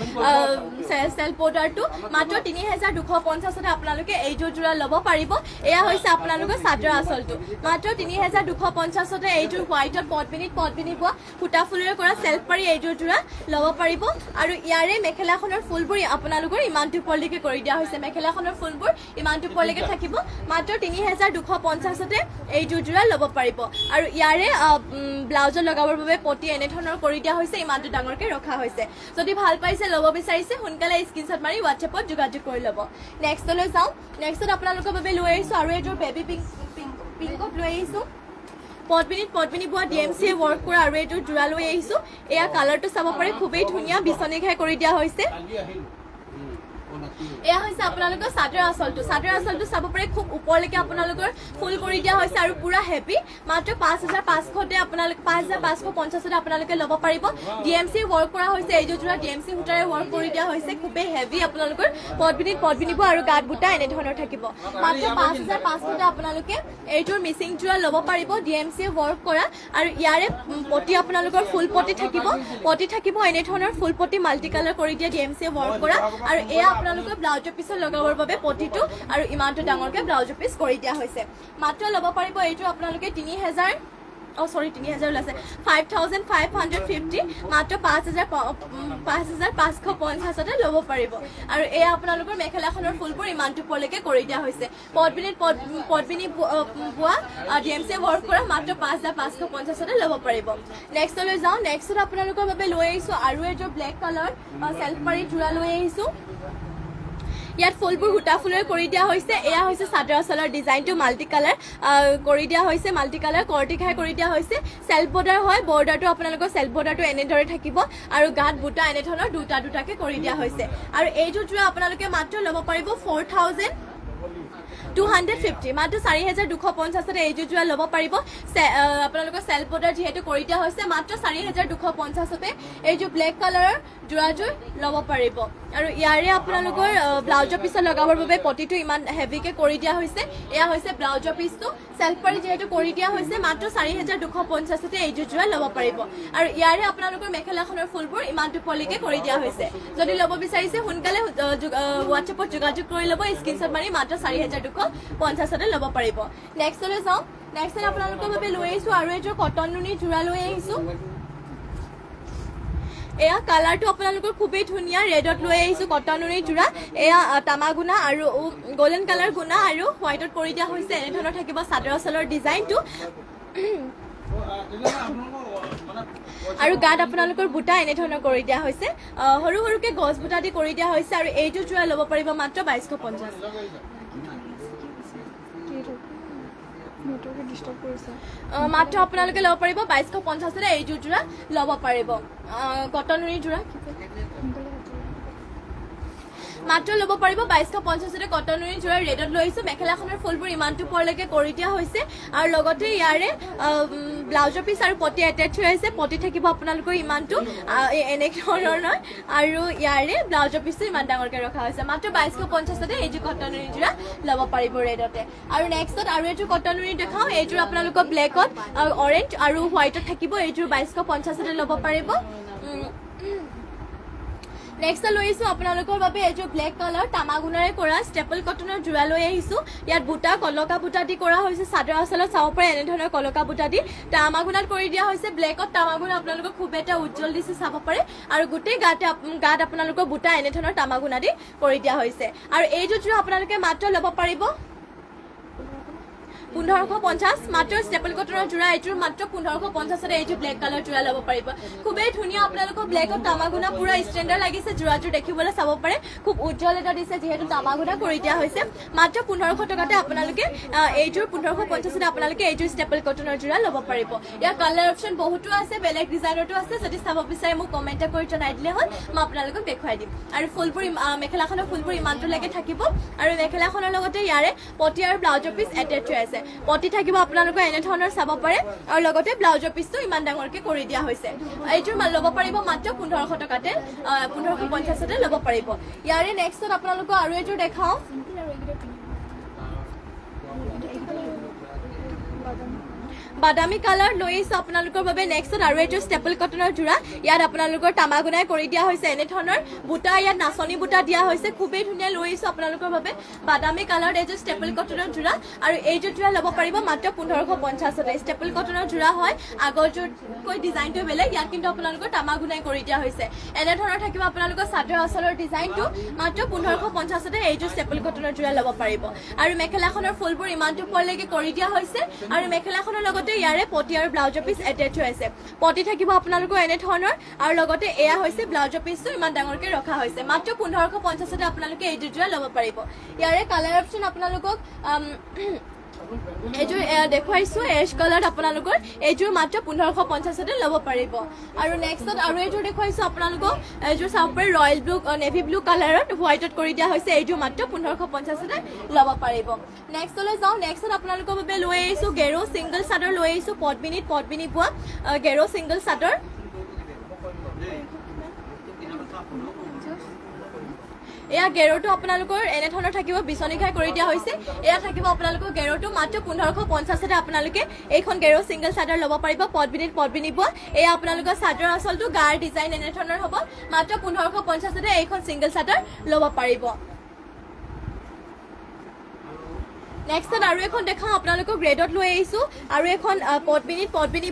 চেল্ফ বৰ্ডাৰটো মাত্ৰ 3,250তে আপোনালোকে এইযোৰ যোৰা ল'ব পাৰিব এয়া হৈছে আপোনালোকৰ চাদৰ আঁচলটো মাত্ৰ 3,250তে এইযোৰ হোৱাইটত পদ্মিনী বোৱা সূতা ফুলেৰে কৰা চেল্ফ পাৰি এইযোৰ যোৰা ল'ব পাৰিব আৰু ইয়াৰে মেখেলাখনৰ ফুলবোৰ আপোনালোকৰ ইমানটো পলৈকে কৰি দিয়া হৈছে মেখেলাখনৰ ফুলবোৰ ইমানটো পলৈকে থাকিব মাত্ৰ 3,250তে এইযোৰ যোৰা ল'ব পাৰিব আৰু ইয়াৰে ব্লাউজত লগাবৰ বাবে পটি এনেধৰণৰ কৰি দিয়া হৈছে ইমানটো ডাঙৰকৈ ৰখা হৈছে যদি ভাল পাইছে ল'ব বিচাৰিছে সোনকালে স্ক্ৰীনশ্বট মাৰি হোৱাটছএপত যোগাযোগ কৰি ল'ব নেক্সটলৈ যাওঁ নেক্সটত আপোনালোকৰ বাবে লৈ আহিছোঁ আৰু এইযোৰ বেবী পিংকত লৈ আহিছোঁ পদ্মিনী বোৱা ডিএমচিয়ে ৱৰ্ক কৰা আৰু এইটো জোৰা লৈ আহিছোঁ এয়া কালাৰটো চাব পাৰে খুবেই ধুনীয়া বিচনী ঘাই কৰি দিয়া হৈছে এয়া হৈছে আপোনালোকৰ চাদৰ আঁচলটো চাব পাৰে খুব ওপৰলৈকে আপোনালোকৰ ফুল কৰি দিয়া হৈছে আৰু পুৰা হেভি মাত্ৰ 5550তে আপোনালোকে 5550তে আপোনালোকে ল'ব পাৰিব ডিএমচি ৱৰ্ক কৰা হৈছে এইযোৰ জোৰা ডিএমচি সূতাৰে ৱৰ্ক কৰি দিয়া হৈছে খুবেই হেভি আপোনালোকৰ পদ্মিনী বোৱা আৰু গাত বুটা এনে ধৰণৰ থাকিব মাত্ৰ 5550তে আপোনালোকে এইযোৰ মিচিং জোৰা ল'ব পাৰিব ডিএমচি ৱৰ্ক কৰা আৰু ইয়াৰে পটি আপোনালোকৰ ফুল পটি থাকিব এনে ধৰণৰ ফুল পটি মাল্টি কালাৰ কৰি দিয়া ডিএমচি ৱৰ্ক কৰা আৰু এয়া আপোনালোকে ব্লাউজৰ পিছত লগাবৰ বাবে পটিটো আৰু ইমানটো ডাঙৰকে ব্লাউজৰ পিছ কৰি দিয়া হৈছে মাত্ৰ ল'ব পাৰিব এইটো আপোনালোকে 3000 ওলাইছে 5550 মাত্ৰ 5550তে ল'ব পাৰিব আৰু এয়া আপোনালোকৰ মেখেলাখনৰ ফুলবোৰ ইমানটো পৰলৈকে কৰি দিয়া হৈছে পদ্মিনী বোৱা ডিএমচি ৱৰ্ক কৰা মাত্ৰ 5550তে ল'ব পাৰিব নেক্সটলৈ যাওঁ নেক্সট আপোনালোকৰ বাবে লৈ আহিছোঁ আৰু এযোৰ ব্লেক কালাৰ চেল্ফ মাৰি জোৰা লৈ আহিছোঁ ইয়াত ফুলবোৰ সূতা ফুলেৰে কৰি দিয়া হৈছে এয়া হৈছে চাদৰ আঁচলৰ ডিজাইনটো মাল্টি কালাৰ কৰি দিয়া হৈছে মাল্টি কালাৰ কৰ্টি ঘাই কৰি দিয়া হৈছে সেল্ফ বৰ্ডাৰ হয় বৰ্ডাৰটো আপোনালোকৰ সেল্ফ বৰ্ডাৰটো এনেদৰে থাকিব আৰু গাত বুটা এনে ধৰণৰ দুটাকে কৰি দিয়া হৈছে আৰু এইটো জোৰা আপোনালোকে মাত্ৰ ল'ব পাৰিব 4250 মাত্ৰ 4250তে এইযোৰ জোৰা ল'ব পাৰিব আপোনালোকৰ সেল্ফ বৰ্ডাৰ যিহেতু কৰি দিয়া হৈছে মাত্ৰ 4250তে এইযোৰ ব্লেক কালাৰৰ জোৰাযোৰ ল'ব পাৰিব আৰু ইয়াৰে আপোনালোকৰ ব্লাউজৰ পিছত লগাবৰ বাবে পটিটো ইমান হেভিকে কৰি দিয়া হৈছে এয়া হৈছে ব্লাউজৰ পিছটো সেল্ফ পাৰি যিহেতু কৰি দিয়া হৈছে মাত্ৰ 4250তে এইযোৰ জোৰা ল'ব পাৰিব আৰু ইয়াৰে আপোনালোকৰ মেখেলাখনৰ ফুলবোৰ ইমানটো পলিকে কৰি দিয়া হৈছে যদি ল'ব বিচাৰিছে সোনকালে হোৱাটছএপত যোগাযোগ কৰি ল'ব স্ক্ৰীনশ্বট মাৰি মাত্ৰ 4250তে ল'ব পাৰিব নেক্সটলৈ যাওঁ নেক্সট আপোনালোকৰ বাবে লৈ আহিছোঁ আৰু এযোৰ কটন নুনি জোৰা লৈ আহিছোঁ এয়া কালাৰটো আপোনালোকৰ খুবেই ধুনীয়া ৰেডত লৈ আহিছোঁ কটন নুনি জোৰা এয়া তামা গুণা আৰু গোল্ডেন কালাৰ গুণা আৰু হোৱাইটত কৰি দিয়া হৈছে এনে ধৰণৰ থাকিব চাদৰ আঁচলৰ ডিজাইনটো আৰু গাত আপোনালোকৰ বুটা এনে ধৰণৰ কৰি দিয়া হৈছে সৰু সৰুকে গছ বুটা দি কৰি দিয়া হৈছে আৰু এইটো জোৰা ল'ব পাৰিব মাত্ৰ 2250 মাত্ৰ আপোনালোকে ল'ব পাৰিব 2250তে এইযোৰ জোৰা ল'ব পাৰিব কটন নুনি জোৰা মাত্ৰ ল'ব পাৰিব 2250তে কটন নুনি জোৰা ৰেডত লৈ আহিছোঁ মেখেলাখনৰ ফুলবোৰ ইমানটো পৰলৈকে কৰি দিয়া হৈছে আৰু লগতে ইয়াৰে ব্লাউজৰ পিছ আৰু পটি এটেচ হৈ আছে পটি থাকিব আপোনালোকৰ ইমানটো এনে ধৰণৰ আৰু ইয়াৰে ব্লাউজৰ পিছটো ইমান ডাঙৰকৈ ৰখা হৈছে মাত্ৰ 2250তে এইযোৰ কটন নুনি জোৰা ল'ব পাৰিব ৰেডতে আৰু নেক্সটত আৰু এইযোৰ কটন নুনি দেখাওঁ এইযোৰ আপোনালোকৰ ব্লেকত অৰেঞ্জ আৰু হোৱাইটত থাকিব এইযোৰ 2250তে ল'ব পাৰিব নেক্সট লৈ আহিছোঁ আপোনালোকৰ বাবে এইযোৰ ব্লেক কালাৰ তামাগুণাৰে কৰা ষ্টেপল কটনৰ জোৰা লৈ আহিছোঁ ইয়াত বুটা কলকা বুটা দি কৰা হৈছে চাদৰ আঁচলত চাব পাৰে এনেধৰণৰ কলকা বুটা দি তামাগুণাত কৰি দিয়া হৈছে ব্লেকত তামাগুণা আপোনালোকৰ খুব এটা উজ্জ্বল দিছে চাব পাৰে আৰু গোটেই গাত আপোনালোকৰ বুটা এনেধৰণৰ তামাগুণা দি কৰি দিয়া হৈছে আৰু এইযোৰ জোৰা আপোনালোকে মাত্ৰ ল'ব পাৰিব 1550 মাত্ৰ ষ্টেপল কটনৰ জোৰা এইটোৰ মাত্ৰ 1550তে এইযোৰ ব্লেক কালাৰ জোৰা ল'ব পাৰিব খুবেই ধুনীয়া আপোনালোকৰ ব্লেকত তামাগুণা পুৰা ষ্টেণ্ডাৰ্ড লাগিছে জোৰাযোৰ দেখিবলৈ চাব পাৰে খুব উজ্জ্বল এটা দিছে যিহেতু তামাগুণা কৰি দিয়া হৈছে মাত্ৰ 1500 টকাতে আপোনালোকে এইযোৰ 1550তে আপোনালোকে এইযোৰ ষ্টেপল কটনৰ জোৰা ল'ব পাৰিব ইয়াৰ কালাৰ অপশ্যন বহুতো আছে বেলেগ ডিজাইনৰটো আছে যদি চাব বিচাৰে মোক কমেণ্ট কৰি জনাই দিলে হ'ল মই আপোনালোকক দেখুৱাই দিম আৰু ফুলবোৰ মেখেলাখনৰ ফুলবোৰ ইমানটোলৈকে থাকিব আৰু মেখেলাখনৰ লগতে ইয়াৰে পটি আৰু ব্লাউজৰ পিছ এটেচ হৈ আছে পটি থাকিব আপোনালোকৰ এনে ধৰণৰ চাব পাৰে আৰু লগতে ব্লাউজৰ পিছটো ইমান ডাঙৰকৈ কৰি দিয়া হৈছে এইটোৰ ল'ব পাৰিব মাত্ৰ 1500 টকাতে 1550তে ল'ব পাৰিব ইয়াৰে নেক্সটত আপোনালোকক আৰু এযোৰ দেখাওঁ বাদামী কালাৰ লৈ আহিছোঁ আপোনালোকৰ বাবে নেক্সটত আৰু এযোৰ ষ্টেপল কটনৰ জোৰা ইয়াত আপোনালোকৰ তামাগুণাই কৰি দিয়া হৈছে এনে ধৰণৰ বুটা ইয়াত নাচনি বুটা দিয়া হৈছে খুবেই ধুনীয়া লৈ আহিছোঁ আপোনালোকৰ বাবে বাদামী কালাৰ এইযোৰ ষ্টেপল কটনৰ জোৰা আৰু এইযোৰ জোৰা ল'ব পাৰিব মাত্ৰ 1550তে ষ্টেপল কটনৰ জোৰা হয় আগৰযোৰকৈ ডিজাইনটো বেলেগ ইয়াত কিন্তু আপোনালোকৰ তামাগুণাই কৰি দিয়া হৈছে এনে ধৰণৰ থাকিব আপোনালোকৰ চাদৰ আঁচলৰ ডিজাইনটো মাত্ৰ 1550তে এইযোৰ ষ্টেপল কটনৰ জোৰা ল'ব পাৰিব আৰু মেখেলাখনৰ ফুলবোৰ ইমানটো পৰলৈকে কৰি দিয়া হৈছে আৰু মেখেলাখনৰ লগত ইয়াৰে পটি আৰু ব্লাউজৰ পিছ এটেচ হৈ আছে পটি থাকিব আপোনালোকৰ এনে ধৰণৰ আৰু লগতে এয়া হৈছে ব্লাউজৰ পিছটো ইমান ডাঙৰকৈ ৰখা হৈছে মাত্ৰ 1550তে আপোনালোকে এইযোৰ জোৰা ল'ব পাৰিব ইয়াৰে কালাৰ অপশ্যন আপোনালোকক এইযোৰ দেখুৱাইছোঁ এছ কালাৰত আপোনালোকৰ এইযোৰ মাত্ৰ 1550তে ল'ব পাৰিব আৰু নেক্সটত আৰু এইযোৰ দেখুৱাইছোঁ আপোনালোকক এইযোৰ চাব পাৰে ৰয়েল ব্লু নেভি ব্লু কালাৰত হোৱাইটত কৰি দিয়া হৈছে এইযোৰ মাত্ৰ 1550তে ল'ব পাৰিব নেক্সটলৈ যাওঁ নেক্সটত আপোনালোকৰ বাবে লৈ আহিছোঁ গেৰো ছিংগল চাদৰ লৈ আহিছোঁ পদ্মিনী পোৱা গেৰো ছিংগল চাদৰ এয়া গেৰোটো আপোনালোকৰ এনে ধৰণৰ থাকিব বিচনী খাই কৰি দিয়া হৈছে এয়া থাকিব আপোনালোকৰ গেৰোটো মাত্ৰ 1550তে আপোনালোকে এইখন গেৰো ছিংগল চাদৰ ল'ব পাৰিব পদ্মিনী পোৱা এয়া আপোনালোকৰ চাদৰ আচলটো গাৰ ডিজাইন এনে ধৰণৰ হ'ব মাত্ৰ 1550তে এইখন ছিংগল চাদৰ ল'ব পাৰিব নেক্সটত আৰু এখন দেখাওঁ আপোনালোকক গ্ৰেডত লৈ আহিছোঁ আৰু এখন পদ্মিনী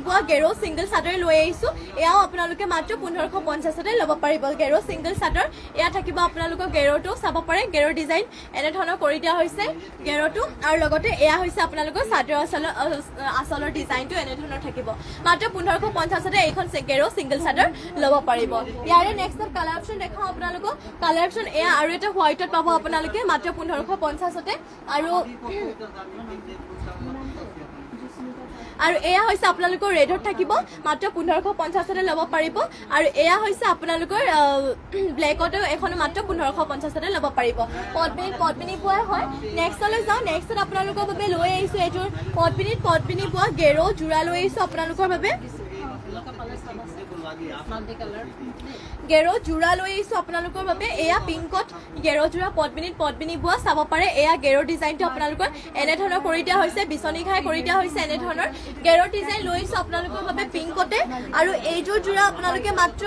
পোৱা গেৰো ছিংগল চাদৰ লৈ আহিছোঁ এয়াও আপোনালোকে মাত্ৰ 1550তে ল'ব পাৰিব গেৰো ছিংগল চাদৰ এয়া থাকিব আপোনালোকৰ গেৰোটো চাব পাৰে গেৰোৰ ডিজাইন এনেধৰণৰ কৰি দিয়া হৈছে গেৰোটো আৰু লগতে এয়া হৈছে আপোনালোকৰ চাদৰ আচলৰ ডিজাইনটো এনেধৰণৰ থাকিব মাত্ৰ 1550তে এইখন গেৰো ছিংগল চাদৰ ল'ব পাৰিব ইয়াৰে নেক্সটত কালাৰ অপশ্যন দেখাওঁ আপোনালোকক কালাৰ অপশ্যন এয়া আৰু এটা হোৱাইটত পাব আপোনালোকে মাত্ৰ 1550তে আৰু এয়া হৈছে আপোনালোকৰ ৰেডত থাকিব মাত্ৰ 1550তে ল'ব পাৰিব আৰু এয়া হৈছে আপোনালোকৰ ব্লেকতো এখনো মাত্ৰ 1550তে ল'ব পাৰিব পদ্মিনী পোৱা হয় নেক্সটলৈ যাওঁ নেক্সটত আপোনালোকৰ বাবে লৈ আহিছোঁ এইযোৰ পদ্মিনী পোৱা গেৰো যোৰা লৈ আহিছোঁ আপোনালোকৰ বাবে গেৰো যোৰা লৈ আহিছোঁ আপোনালোকৰ বাবে এয়া পিংকত গেৰো যোৰা পদ্মিনী পোৱা চাব পাৰে এয়া গেৰো ডিজাইনটো আপোনালোকৰ এনেধৰণৰ কৰি দিয়া হৈছে বিচনী খাই কৰি দিয়া হৈছে এনেধৰণৰ গেৰো ডিজাইন লৈ আহিছোঁ আপোনালোকৰ বাবে পিংকতে আৰু এইযোৰ যোৰা আপোনালোকে মাত্ৰ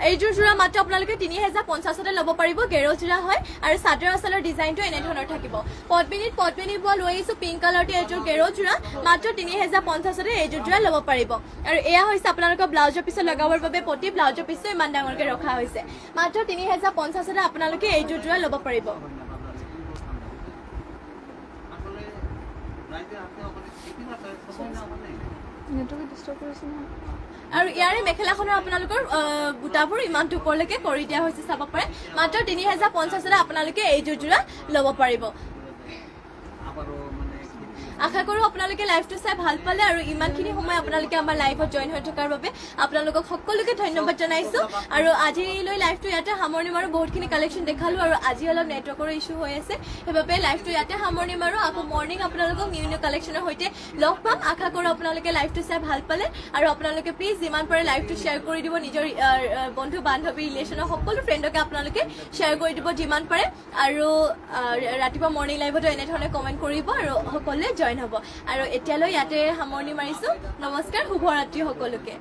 এইযোৰ যোৰা মাত্ৰ আপোনালোকে 3050তে ল'ব পাৰিব গেৰো যোৰা হয় আৰু চাদৰ আচলৰ ডিজাইনটো এনেধৰণৰ থাকিব পদ্মিনী পোৱা লৈ আহিছোঁ পিংক কালাৰতে এইযোৰ গেৰো যোৰা মাত্ৰ 3050তে এইযোৰ যোৰা ল'ব পাৰিব আৰু এয়া হৈছে আপোনালোকৰ ব্লাউজৰ পিছত লগাবৰ বাবে প্ৰতি ব্লাউজৰ পিছত ইমান ডাঙৰকৈ ৰখা হৈছে মাত্ৰ 3050তে আপোনালোকে এইযোৰ যোৰা ল'ব পাৰিব আৰু ইয়াৰে মেখেলাখনৰ আপোনালোকৰ বুটাবোৰ ইমানটো ওপৰলৈকে কৰি দিয়া হৈছে চাব পাৰে মাত্ৰ 3050তে আপোনালোকে এইযোৰ যোৰা ল'ব পাৰিব আশা কৰোঁ আপোনালোকে লাইভটো চাই ভাল পালে আৰু ইমানখিনি সময় আপোনালোকে আমাৰ লাইভত জইন হৈ থকাৰ বাবে আপোনালোকক সকলোকে ধন্যবাদ জনাইছোঁ আৰু আজিলৈ লাইভটো ইয়াতে সামৰণি মাৰোঁ বহুতখিনি কালেকশ্যন দেখালোঁ আৰু আজি অলপ নেটৱৰ্কৰ ইছ্যু হৈ আছে সেইবাবে লাইভটো ইয়াতে সামৰণি মাৰোঁ আকৌ মৰ্ণিং আপোনালোকক নিউ কালেকশ্যনৰ সৈতে লগ পাম আশা কৰোঁ আপোনালোকে লাইভটো চাই ভাল পালে আৰু আপোনালোকে প্লিজ যিমান পাৰে লাইভটো শ্বেয়াৰ কৰি দিব নিজৰ বন্ধু বান্ধৱী ৰিলেশ্যনৰ সকলো ফ্ৰেণ্ডকে আপোনালোকে শ্বেয়াৰ কৰি দিব যিমান পাৰে আৰু ৰাতিপুৱা মৰ্ণিং লাইভতো এনেধৰণে কমেণ্ট কৰিব আৰু সকলোৱে জইন হ'ব আৰু এতিয়ালৈ ইয়াতে সামৰণি মাৰিছোঁ নমস্কাৰ শুভৰাত্ৰি সকলোকে